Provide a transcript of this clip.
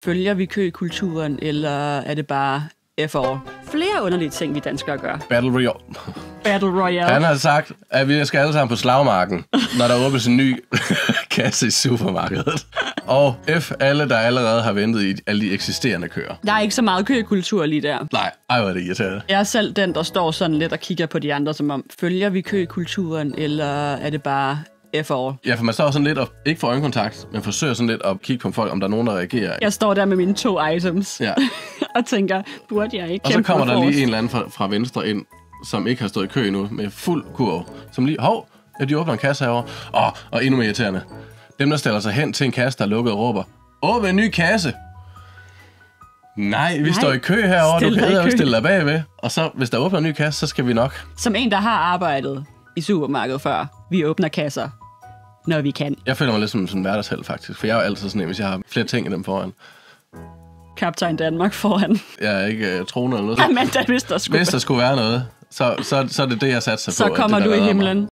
Følger vi køkulturen, eller er det bare for flere underlige ting, vi danskere gør? Battle Royale. Han har sagt, at vi skal alle sammen på slagmarken, når der åbnes en ny kasse i supermarkedet. Og alle, der allerede har ventet i alle de eksisterende køer. Der er ikke så meget køkultur lige der. Nej, hvor er det irriterende. Jeg er selv den, der står sådan lidt og kigger på de andre, som om, følger vi køkulturen, eller er det bare for? Ja, for man står sådan lidt og, ikke får øjenkontakt, men forsøger sådan lidt at kigge på folk, om der er nogen, der reagerer. Jeg står der med mine 2 items, ja. og tænker, burde jeg ikke? Og så kommer der lige en eller anden fra venstre ind, som ikke har stået i kø endnu, med fuld kurv, som lige, de åbner en kasse herovre. Og endnu mere irriterende. Dem, der stiller sig hen til en kasse, der er lukket og råber, åbn en ny kasse! Nej, vi står i kø herovre, du kan jo stille dig bagved. Og så, hvis der åbner en ny kasse, så skal vi nok. Som en, der har arbejdet i supermarkedet før, vi åbner kasser, når vi kan. Jeg føler mig lidt som sådan en hverdagsheld, faktisk. For jeg er jo altid sådan en, hvis jeg har flere ting i dem foran. Kaptajn Danmark foran. Jeg er ikke troende eller noget. Jamen, hvis der skulle være noget, så er det det, jeg satser på. Så kommer du i himlen.